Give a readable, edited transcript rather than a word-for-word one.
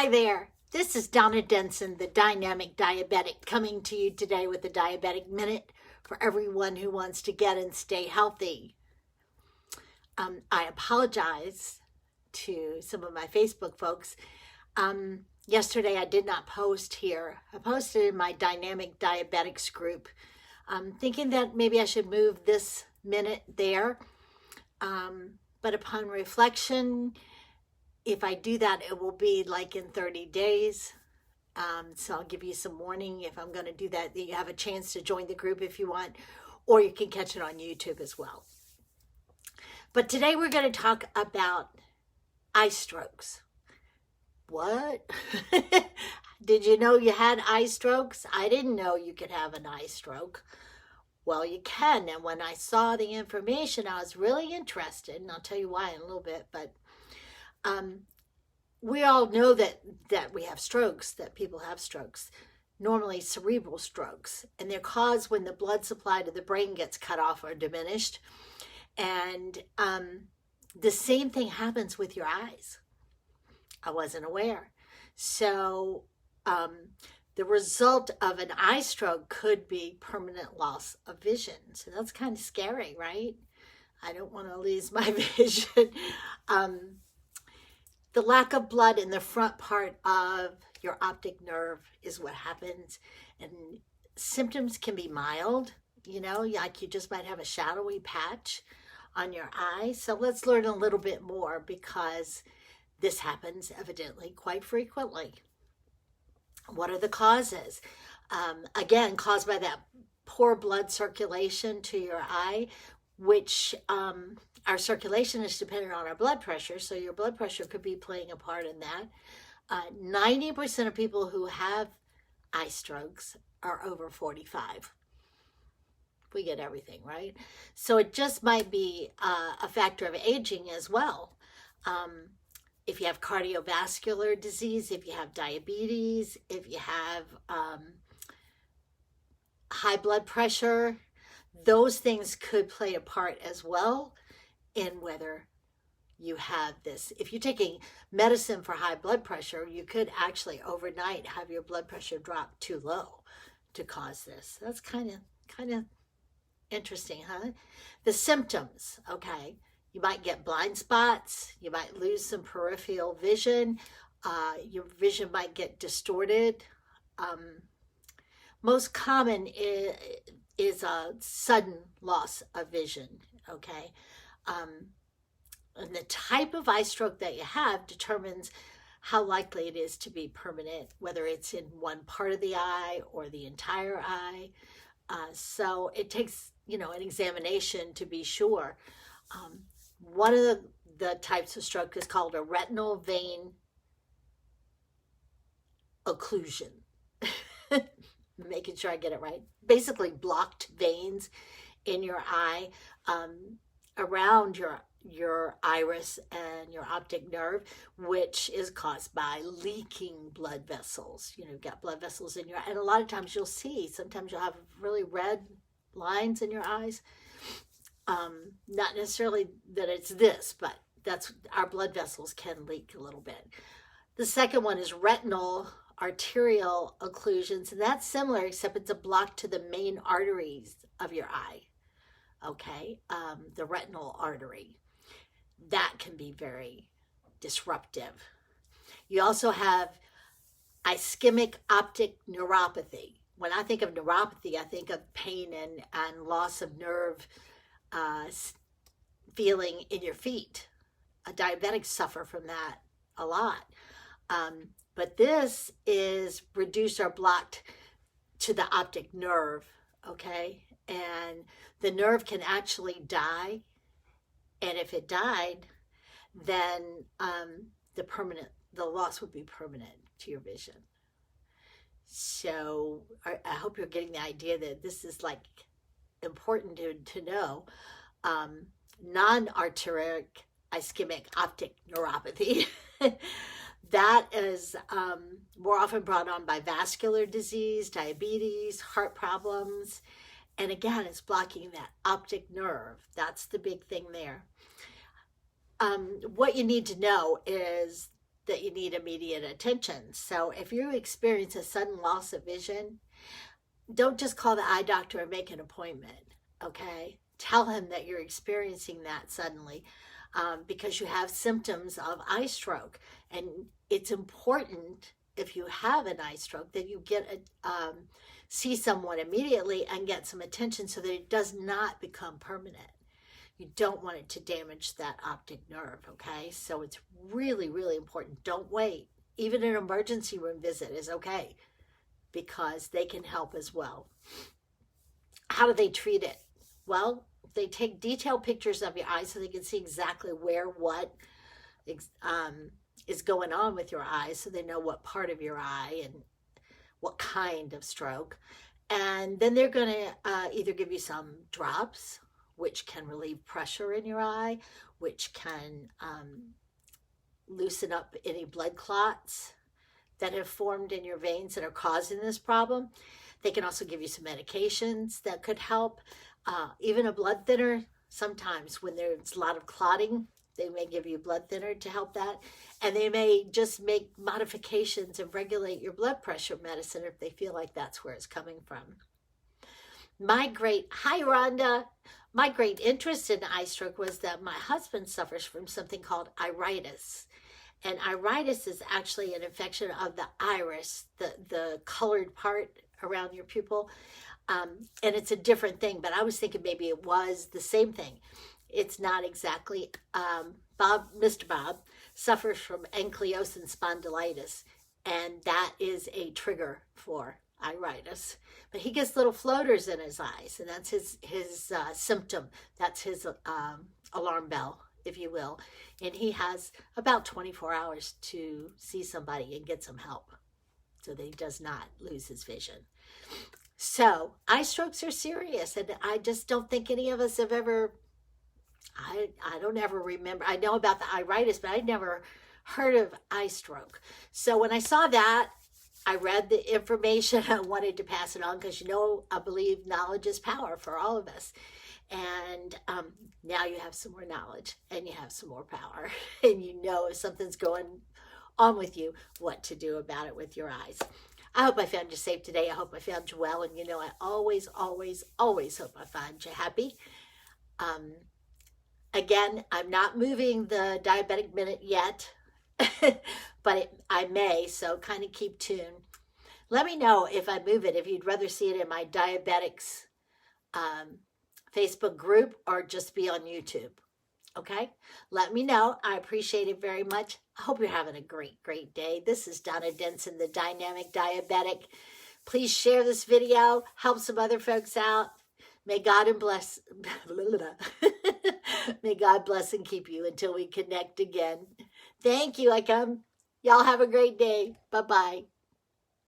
Hi there, this is Donna Denson, the Dynamic Diabetic, coming to you today with the Diabetic Minute for everyone who wants to get and stay healthy. I apologize to some of my Facebook folks. Yesterday I did not post here. I posted in my Dynamic Diabetics group, thinking that maybe I should move this minute there. But upon reflection, if I do that, it will be like in 30 days. So I'll give you some warning if I'm going to do that you have a chance to join the group if you want, or you can catch it on YouTube as well. But today we're going to talk about eye strokes. What? Did you know you had eye strokes? I didn't know you could have an eye stroke. Well, you can. And when I saw the information, I was really interested, and I'll tell you why in a little bit. But we all know that we have strokes, that people have strokes, normally cerebral strokes, and they're caused when the blood supply to the brain gets cut off or diminished. And the same thing happens with your eyes. I wasn't aware. So the result of an eye stroke could be permanent loss of vision. So that's kind of scary, right? I don't want to lose my vision. The lack of blood in the front part of your optic nerve is what happens. And symptoms can be mild, like you just might have a shadowy patch on your eye. So let's learn a little bit more, because this happens evidently quite frequently. What are the causes? Again, caused by that poor blood circulation to your eye, which our circulation is dependent on our blood pressure, so your blood pressure could be playing a part in that. 90% of people who have eye strokes are over 45. We get everything, right? So it just might be a factor of aging as well. If you have cardiovascular disease, if you have diabetes, if you have high blood pressure, those things could play a part as well in whether you have this. If you're taking medicine for high blood pressure, you could actually overnight have your blood pressure drop too low to cause this. That's kind of interesting, huh? The symptoms, okay. You might get blind spots. You might lose some peripheral vision. Your vision might get distorted. Most common is a sudden loss of vision, okay? And the type of eye stroke that you have determines how likely it is to be permanent, whether it's in one part of the eye or the entire eye. So it takes, an examination to be sure. One of the types of stroke is called a retinal vein occlusion. Making sure I get it right. Basically blocked veins in your eye around your iris and your optic nerve, which is caused by leaking blood vessels. You've got blood vessels in your eye, and a lot of times sometimes you'll have really red lines in your eyes. Not necessarily that it's this, but that's our blood vessels can leak a little bit. The second one is retinal arterial occlusions, and that's similar, except it's a block to the main arteries of your eye. Okay, the retinal artery. That can be very disruptive. You also have ischemic optic neuropathy. When I think of neuropathy, I think of pain and loss of nerve feeling in your feet. Diabetics suffer from that a lot. But this is reduced or blocked to the optic nerve, okay? And the nerve can actually die. And if it died, then the loss would be permanent to your vision. So I hope you're getting the idea that this is like important to know. Non-arteritic ischemic optic neuropathy. That is more often brought on by vascular disease, diabetes, heart problems. And again, it's blocking that optic nerve. That's the big thing there. What you need to know is that you need immediate attention. So if you experience a sudden loss of vision, don't just call the eye doctor and make an appointment, okay? Tell him that you're experiencing that suddenly because you have symptoms of eye stroke. And it's important, if you have an eye stroke, that you see someone immediately and get some attention so that it does not become permanent. You don't want it to damage that optic nerve, okay? So it's really, really important. Don't wait. Even an emergency room visit is okay because they can help as well. How do they treat it? Well, they take detailed pictures of your eyes so they can see exactly what is going on with your eyes, so they know what part of your eye and what kind of stroke. And then they're going to either give you some drops, which can relieve pressure in your eye, which can loosen up any blood clots that have formed in your veins that are causing this problem. They can also give you some medications that could help. Even a blood thinner, sometimes when there's a lot of clotting, they may give you a blood thinner to help that. And they may just make modifications and regulate your blood pressure medicine if they feel like that's where it's coming from. Hi Rhonda. My great interest in eye stroke was that my husband suffers from something called iritis. And iritis is actually an infection of the iris, the colored part around your pupil. And it's a different thing, but I was thinking maybe it was the same thing. It's not exactly. Mr. Bob suffers from ankylosing spondylitis, and that is a trigger for iritis. But he gets little floaters in his eyes, and that's his symptom. That's his alarm bell, if you will. And he has about 24 hours to see somebody and get some help so that he does not lose his vision. So eye strokes are serious, and I just don't think any of us have ever, I don't ever remember. I know about the iritis, but I never heard of eye stroke. So when I saw that, I read the information. I wanted to pass it on because, I believe knowledge is power for all of us. And now you have some more knowledge and you have some more power. And you know if something's going on with you, what to do about it with your eyes. I hope I found you safe today. I hope I found you well. And I always, always, always hope I find you happy. Again, I'm not moving the Diabetic Minute yet, but I may, so kind of keep tuned. Let me know if I move it, if you'd rather see it in my Diabetics Facebook group or just be on YouTube. Okay? Let me know. I appreciate it very much. I hope you're having a great, great day. This is Donna Denson, the Dynamic Diabetic. Please share this video. Help some other folks out. May God bless. May God bless and keep you until we connect again. Thank you. Y'all have a great day. Bye-bye.